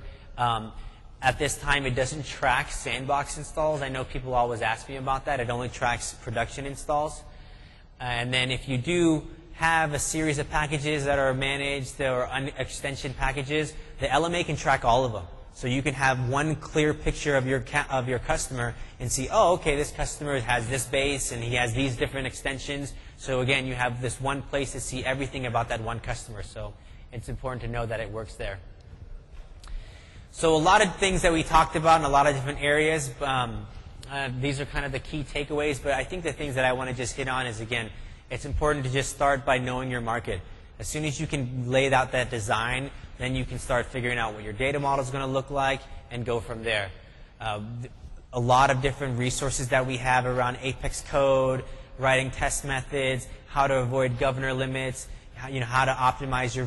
At this time, it doesn't track sandbox installs. I know people always ask me about that. It only tracks production installs. And then if you do have a series of packages that are managed or extension packages, the LMA can track all of them. So you can have one clear picture of your customer and see, oh, okay, this customer has this base and he has these different extensions. So again, you have this one place to see everything about that one customer. So it's important to know that it works there. So a lot of things that we talked about in a lot of different areas. These are kind of the key takeaways. But I think the things that I want to just hit on is, again, it's important to just start by knowing your market. As soon as you can lay out that design, then you can start figuring out what your data model is going to look like and go from there. A lot of different resources that we have around Apex code, writing test methods, how to avoid governor limits, how to optimize your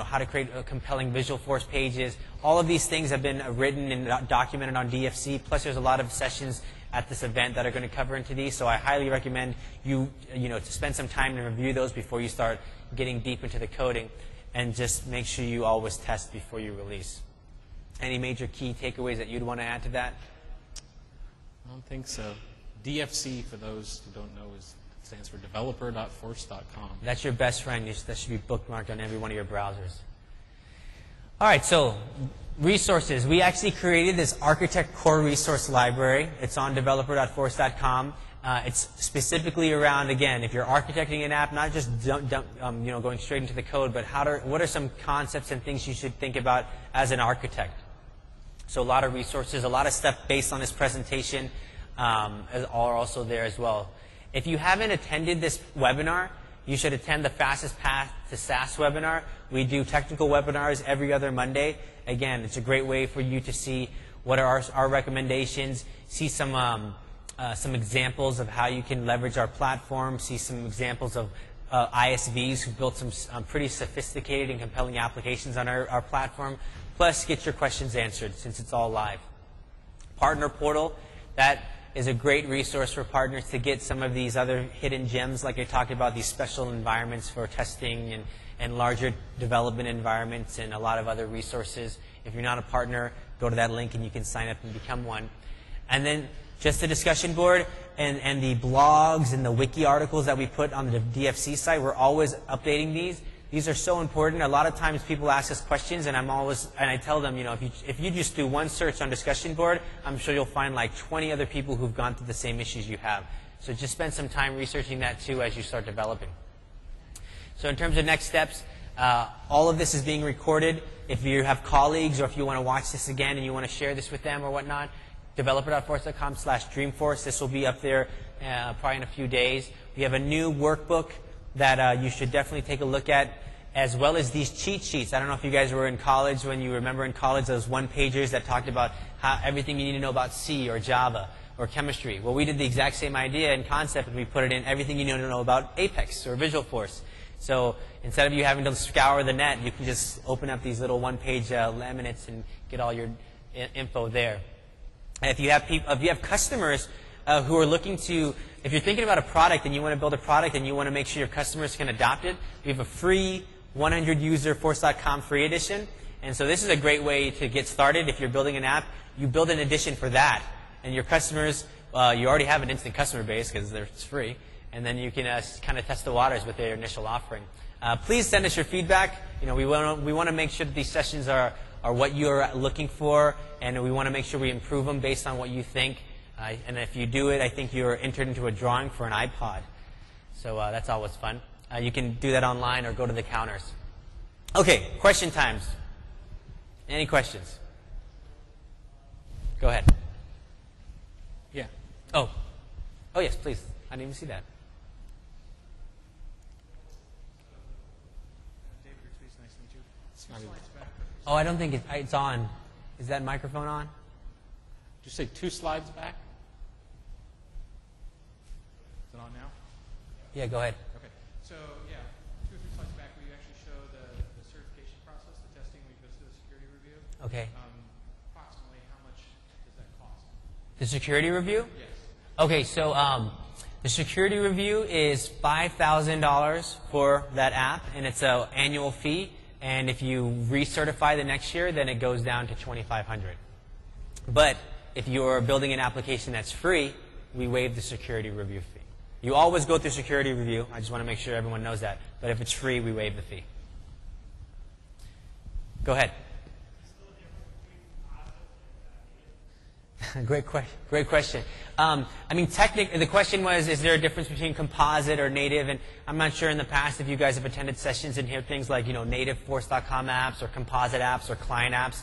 how to create compelling Visualforce pages. All of these things have been written and documented on DFC. Plus, there's a lot of sessions at this event that are going to cover into these. So I highly recommend you to spend some time to review those before you start getting deep into the coding, and just make sure you always test before you release. Any major key takeaways that you'd want to add to that? I don't think so. DFC, for those who don't know, stands for developer.force.com. That's your best friend. That should be bookmarked on every one of your browsers. All right, so resources. We actually created this Architect Core Resource Library. It's on developer.force.com. It's specifically around, again, if you're architecting an app, not just going straight into the code, but what are some concepts and things you should think about as an architect. So a lot of resources, a lot of stuff based on this presentation are also there as well. If you haven't attended this webinar, you should attend the Fastest Path to SaaS webinar. We do technical webinars every other Monday. Again, it's a great way for you to see what are our recommendations, see some examples of how you can leverage our platform, see some examples of ISVs who built some pretty sophisticated and compelling applications on our platform, plus get your questions answered since it's all live. Partner Portal, that is a great resource for partners to get some of these other hidden gems, like I talked about, these special environments for testing and larger development environments and a lot of other resources. If you're not a partner, go to that link and you can sign up and become one. And then just the discussion board and the blogs and the wiki articles that we put on the DFC site, we're always updating these. These are so important. A lot of times people ask us questions, and I tell them, if you just do one search on discussion board, I'm sure you'll find like 20 other people who've gone through the same issues you have. So just spend some time researching that too as you start developing. So in terms of next steps, all of this is being recorded. If you have colleagues or if you want to watch this again and you want to share this with them or whatnot, developer.force.com/Dreamforce. This will be up there probably in a few days. We have a new workbook that you should definitely take a look at, as well as these cheat sheets. I don't know if you guys were in college when you remember in college those one-pagers that talked about everything you need to know about C or Java or chemistry. Well, we did the exact same idea and concept, and we put it in everything you need to know about Apex or Visualforce. So instead of you having to scour the net, you can just open up these little one-page laminates and get all your info there. And if you have customers who are looking to, if you're thinking about a product and you want to build a product and you want to make sure your customers can adopt it, we have a free 100-user Force.com free edition. And so this is a great way to get started. If you're building an app, you build an edition for that. And your customers, you already have an instant customer base because it's free. And then you can kind of test the waters with their initial offering. Please send us your feedback. You know, we want to make sure that these sessions are what you're looking for, and we want to make sure we improve them based on what you think. And if you do it, I think you're entered into a drawing for an iPod. So that's always fun. You can do that online or go to the counters. Okay, question times. Any questions? Go ahead. Yeah. Oh, yes, please. I didn't even see that. Oh, I don't think it's on. Is that microphone on? Did you say 2 slides back? Is it on now? Yeah, go ahead. Okay. So, yeah, 2 or 3 slides back, we actually show the certification process, the testing, we go through the security review. Okay. Approximately how much does that cost? The security review? Yes. Okay, so the security review is $5,000 for that app, and it's an annual fee. And if you recertify the next year, then it goes down to $2,500. But if you're building an application that's free, we waive the security review fee. You always go through security review. I just want to make sure everyone knows that. But if it's free, we waive the fee. Go ahead. Great question. I mean, technically, the question was, is there a difference between composite or native? And I'm not sure in the past if you guys have attended sessions and hear things like, native Force.com apps or composite apps or client apps.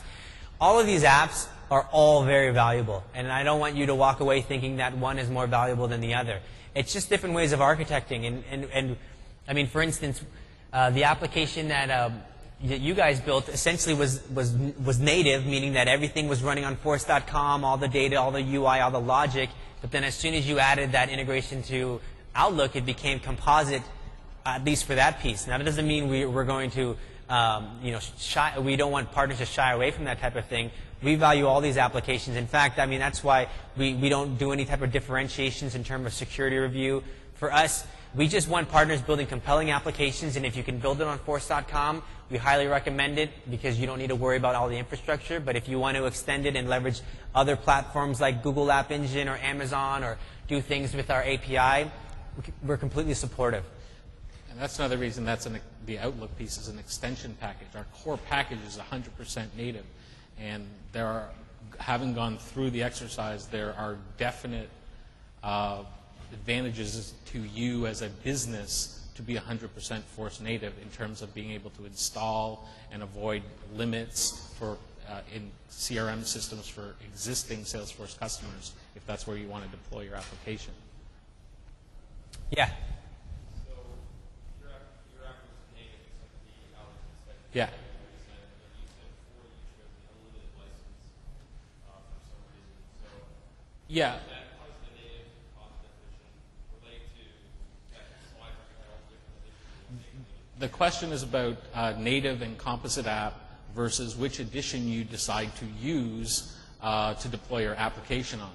All of these apps are all very valuable. And I don't want you to walk away thinking that one is more valuable than the other. It's just different ways of architecting. And I mean, for instance, the application that you guys built essentially was native, meaning that everything was running on Force.com, all the data, all the UI, all the logic. But then as soon as you added that integration to Outlook, it became composite, at least for that piece. Now, that doesn't mean we're going to, we don't want partners to shy away from that type of thing. We value all these applications. In fact, I mean, that's why we don't do any type of differentiations in terms of security review. For us, we just want partners building compelling applications, and if you can build it on Force.com, we highly recommend it because you don't need to worry about all the infrastructure. But if you want to extend it and leverage other platforms like Google App Engine or Amazon or do things with our API, we're completely supportive. And that's another reason the Outlook piece is an extension package. Our core package is 100% native. And having gone through the exercise, there are definite advantages to you as a business to be 100% Force native in terms of being able to install and avoid limits for in CRM systems for existing Salesforce customers, if that's where you want to deploy your application. Yeah. So your app was native, except the Outlook inspector. Yeah. You said before you chose the unlimited license for some reason. So Yeah. how does the native cost definition relate to that slide where you had all the different editions? The question is about native and composite app versus which edition you decide to use to deploy your application on.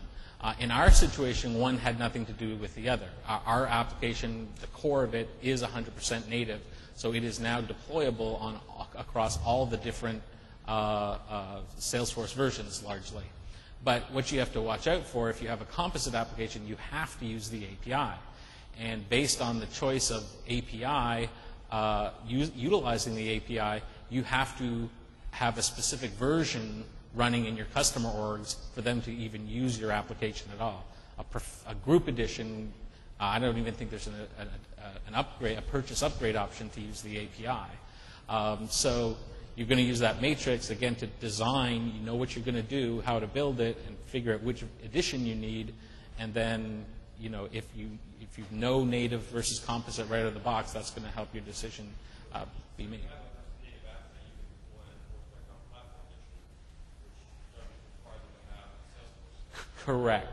In our situation, one had nothing to do with the other. Our application, the core of it, is 100% native, so it is now deployable across all the different Salesforce versions, largely. But what you have to watch out for, if you have a composite application, you have to use the API. And based on the choice of API, utilizing the API, you have to have a specific version running in your customer orgs for them to even use your application at all. A group edition I don't even think there's a purchase upgrade option to use the API. So you're going to use that matrix, again, to design, you know what you're going to do, how to build it, and figure out which edition you need. And then, if you know native versus composite right out of the box, that's going to help your decision be made. Correct.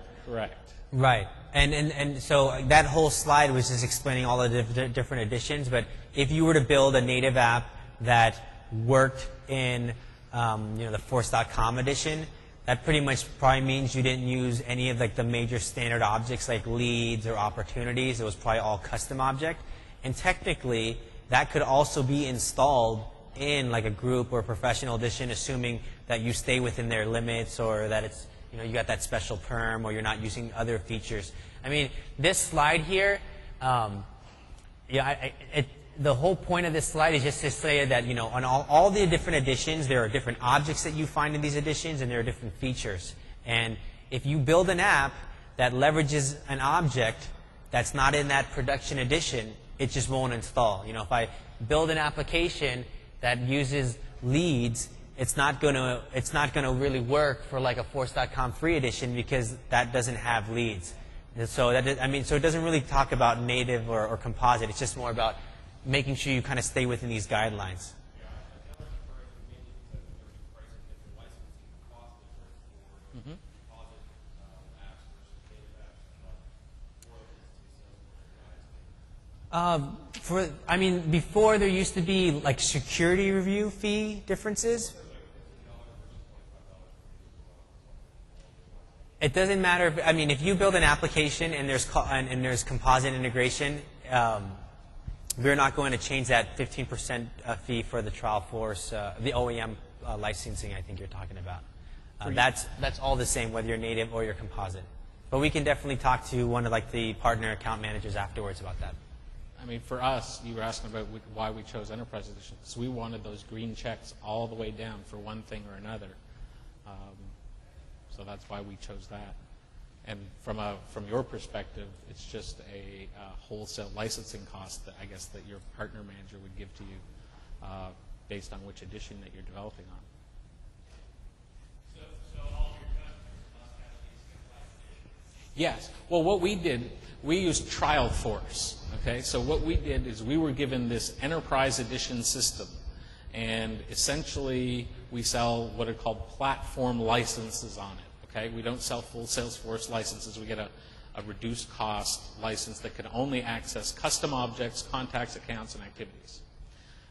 Right. And so that whole slide was just explaining all the different editions. But if you were to build a native app that worked in the Force.com edition, that pretty much probably means you didn't use any of the major standard objects like leads or opportunities. It was probably all custom object. And technically, that could also be installed in a group or professional edition, assuming that you stay within their limits or that it's you got that special perm or you're not using other features. I mean, this slide here, the whole point of this slide is just to say that, on all the different editions, there are different objects that you find in these editions, and there are different features. And if you build an app that leverages an object that's not in that production edition, it just won't install. If I build an application that uses leads, it's not going to really work for a Force.com free edition because that doesn't have leads. And so so it doesn't really talk about native or composite. It's just more about making sure you kind of stay within these guidelines. Before there used to be security review fee differences. It doesn't matter. If you build an application and there's composite integration, we're not going to change that 15% fee for the trial force, the OEM licensing. I think you're talking about. That's all the same, whether you're native or you're composite. But we can definitely talk to one of the partner account managers afterwards about that. For us, you were asking about why we chose Enterprise Edition. So we wanted those green checks all the way down for one thing or another. So that's why we chose that. And from your perspective, it's just a wholesale licensing cost that I guess that your partner manager would give to you based on which edition that you're developing on. So all your customers must have these compliance. Yes. Well, what we did, we used Trial Force. Okay. So what we did is we were given this Enterprise Edition system, and essentially we sell what are called platform licenses on it. Okay. We don't sell full Salesforce licenses. We get a reduced cost license that can only access custom objects, contacts, accounts, and activities.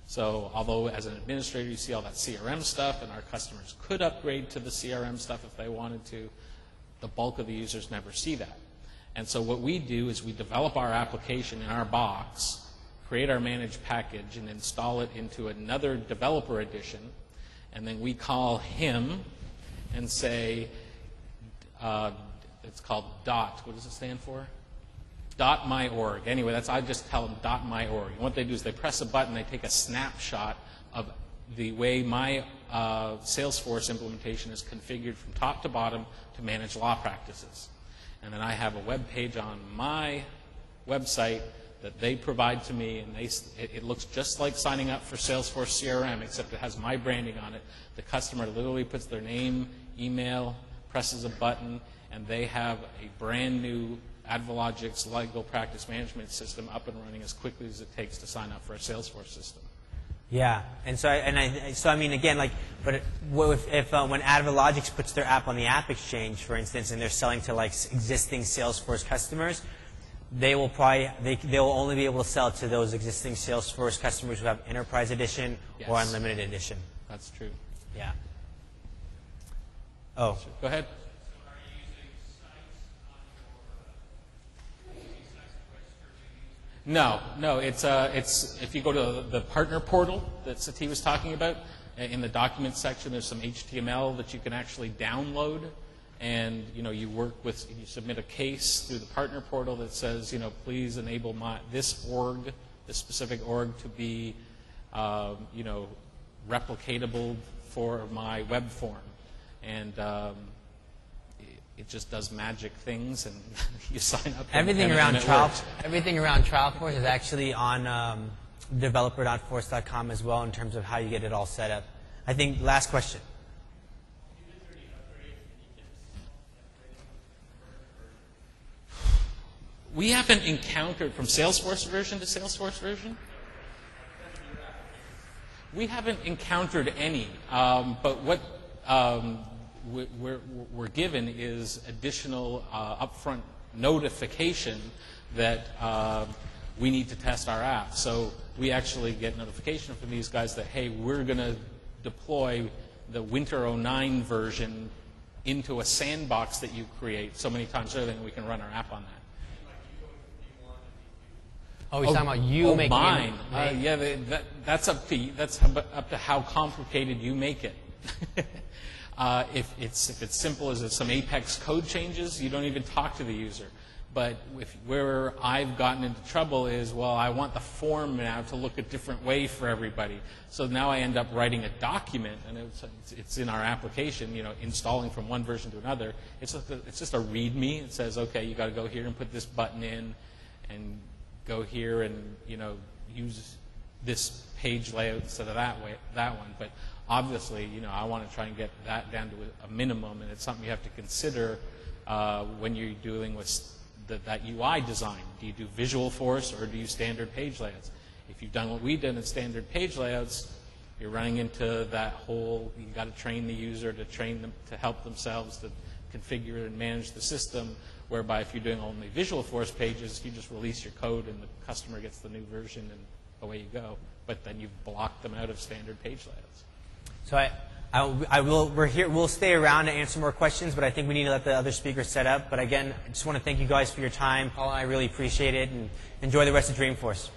So although as an administrator you see all that CRM stuff, and our customers could upgrade to the CRM stuff if they wanted to, the bulk of the users never see that. And so what we do is we develop our application in our box, create our managed package, and install it into another developer edition, and then we call him and say, it's called .dot. What does it stand for? .my.org. Anyway, I just tell them .my.org. And what they do is they press a button, they take a snapshot of the way my Salesforce implementation is configured from top to bottom to manage law practices. And then I have a web page on my website that they provide to me, and it looks just like signing up for Salesforce CRM, except it has my branding on it. The customer literally puts their name, email, presses a button, and they have a brand new AdvoLogix legal practice management system up and running as quickly as it takes to sign up for a Salesforce system. Yeah, and so again, but if when AdvoLogix puts their app on the App Exchange, for instance, and they're selling to existing Salesforce customers, they will only be able to sell to those existing Salesforce customers who have Enterprise Edition or Unlimited Edition. That's true. Yeah. Oh, go ahead. So are you using sites on your sites to register to use? No. It's if you go to the partner portal that Sati was talking about, in the documents section, there's some HTML that you can actually download, and you submit a case through the partner portal that says, please enable this specific org to be, replicatable for my web form. And it just does magic things, and you sign up. Everything and around it trial, works. everything around TrialForce is actually on developer.force.com as well in terms of how you get it all set up. I think last question. We haven't encountered from Salesforce version to Salesforce version. We haven't encountered any, but what we're given is additional upfront notification that we need to test our app. So we actually get notification from these guys that, hey, we're going to deploy the Winter '09 version into a sandbox that you create so many times earlier, and we can run our app on that. Oh, he's talking about you making mine. it. Yeah, that's up to how complicated you make it. If it's simple as some Apex code changes, you don't even talk to the user. But where I've gotten into trouble is, well, I want the form now to look a different way for everybody. So now I end up writing a document, and it's in our application, installing from one version to another. It's just a README. It says, okay, you got to go here and put this button in, and go here and use this page layout instead of that one. But obviously, I want to try and get that down to a minimum, and it's something you have to consider when you're dealing with that UI design. Do you do visual force or do you standard page layouts? If you've done what we've done in standard page layouts, you're running into that whole, you got to train the user to train them to help themselves to configure and manage the system, whereby if you're doing only visual force pages, you just release your code and the customer gets the new version and away you go. But then you've blocked them out of standard page layouts. So we'll stay around to answer more questions, but I think we need to let the other speakers set up. But again, I just want to thank you guys for your time. Paul and I really appreciate it, and enjoy the rest of Dreamforce.